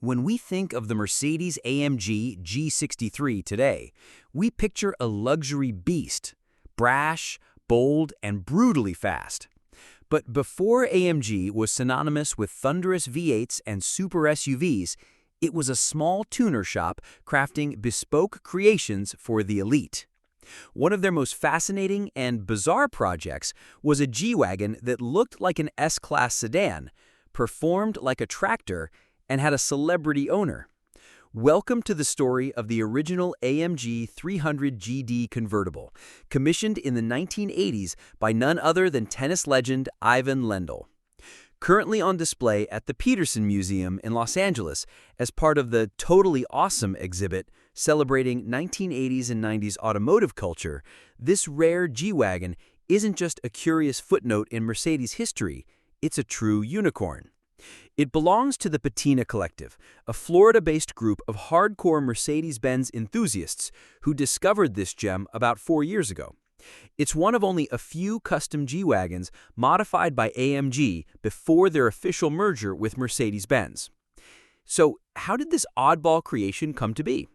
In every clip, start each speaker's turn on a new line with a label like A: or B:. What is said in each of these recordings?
A: When we think of the Mercedes-AMG G63 today, we picture a luxury beast, brash, bold, and brutally fast. But before AMG was synonymous with thunderous V8s and super SUVs, it was a small tuner shop crafting bespoke creations for the elite. One of their most fascinating and bizarre projects was a G-Wagon that looked like an S-Class sedan, performed like a tractor, and had a celebrity owner. Welcome to the story of the original AMG 300 GD Convertible, commissioned in the 1980s by none other than tennis legend Ivan Lendl. Currently on display at the Petersen Museum in Los Angeles as part of the Totally Awesome exhibit celebrating 1980s and 90s automotive culture, this rare G-Wagon isn't just a curious footnote in Mercedes history, it's a true unicorn. It belongs to the Patina Collective, a Florida-based group of hardcore Mercedes-Benz enthusiasts who discovered this gem about 4 years ago. It's one of only a few custom G-Wagons modified by AMG before their official merger with Mercedes-Benz. So, how did this oddball creation come to be?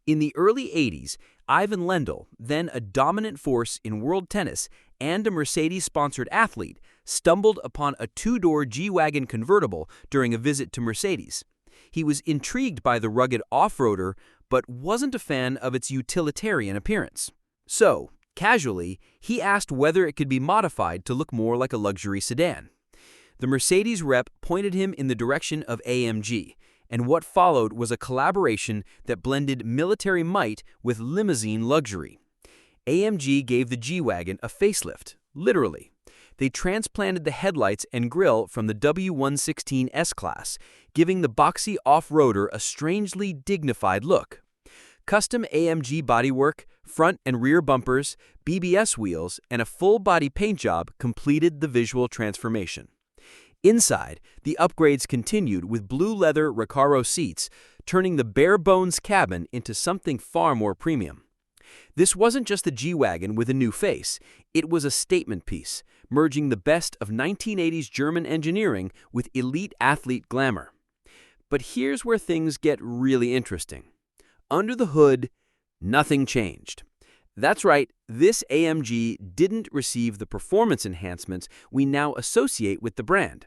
A: In the early 80s, Ivan Lendl, then a dominant force in world tennis and a Mercedes-sponsored athlete, stumbled upon a two-door G-Wagon convertible during a visit to Mercedes. He was intrigued by the rugged off-roader, but wasn't a fan of its utilitarian appearance. So, casually, he asked whether it could be modified to look more like a luxury sedan. The Mercedes rep pointed him in the direction of AMG, and what followed was a collaboration that blended military might with limousine luxury. AMG gave the G-Wagon a facelift, literally. They transplanted the headlights and grille from the W116 S-Class, giving the boxy off-roader a strangely dignified look. Custom AMG bodywork, front and rear bumpers, BBS wheels, and a full-body paint job completed the visual transformation. Inside, the upgrades continued with blue leather Recaro seats, turning the bare-bones cabin into something far more premium. This wasn't just the G-Wagon with a new face, it was a statement piece, merging the best of 1980s German engineering with elite athlete glamour. But here's where things get really interesting. Under the hood, nothing changed. That's right, this AMG didn't receive the performance enhancements we now associate with the brand.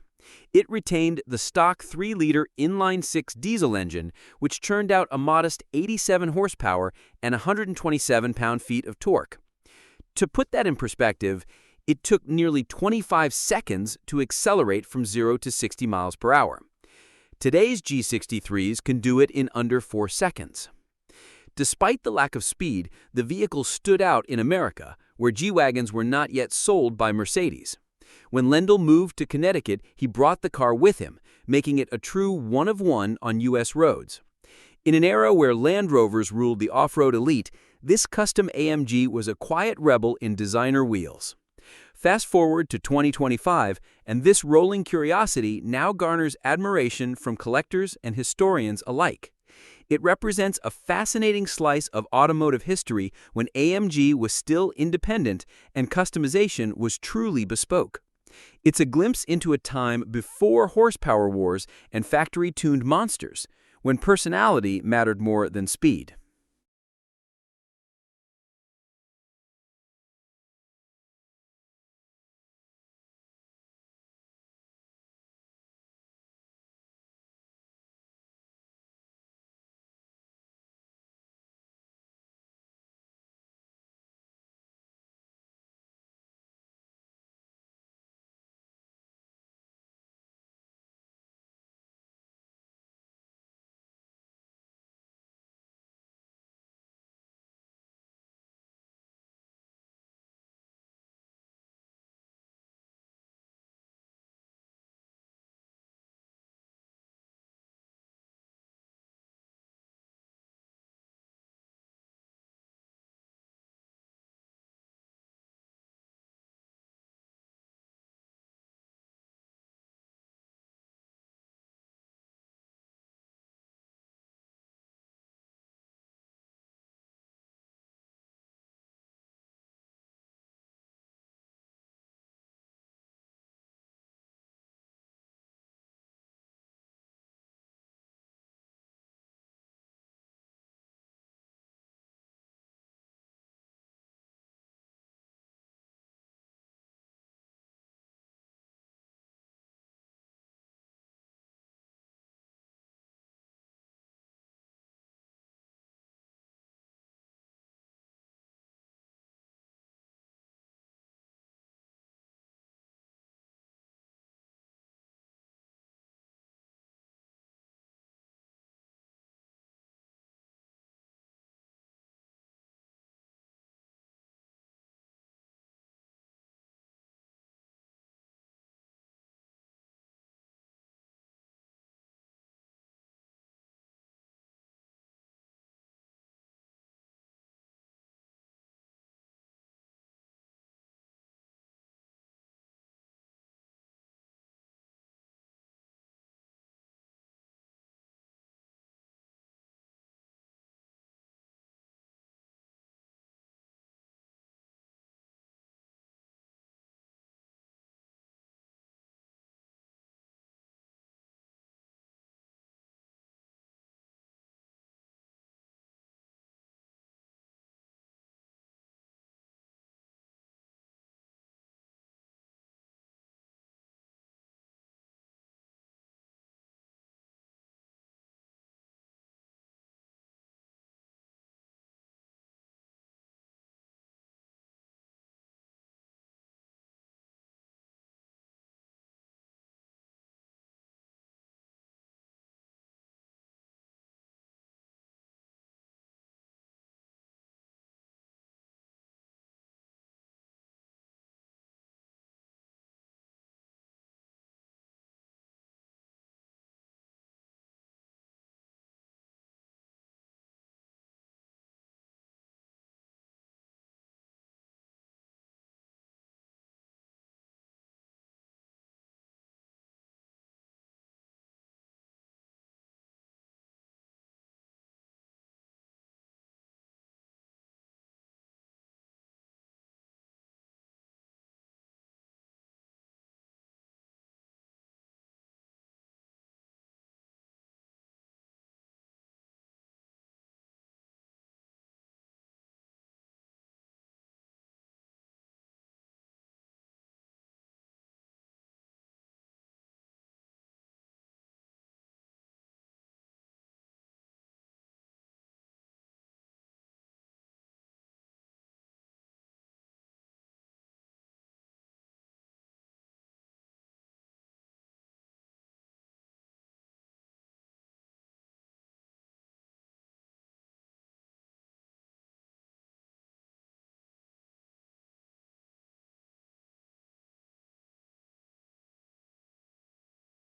A: It retained the stock 3-liter inline-six diesel engine, which churned out a modest 87 horsepower and 127 pound-feet of torque. To put that in perspective, it took nearly 25 seconds to accelerate from 0 to 60 miles per hour. Today's G63s can do it in under 4 seconds. Despite the lack of speed, the vehicle stood out in America, where G-Wagons were not yet sold by Mercedes. When Lendl moved to Connecticut, he brought the car with him, making it a true one-of-one on U.S. roads. In an era where Land Rovers ruled the off-road elite, this custom AMG was a quiet rebel in designer wheels. Fast forward to 2025, and this rolling curiosity now garners admiration from collectors and historians alike. It represents a fascinating slice of automotive history when AMG was still independent and customization was truly bespoke. It's a glimpse into a time before horsepower wars and factory-tuned monsters, when personality mattered more than speed.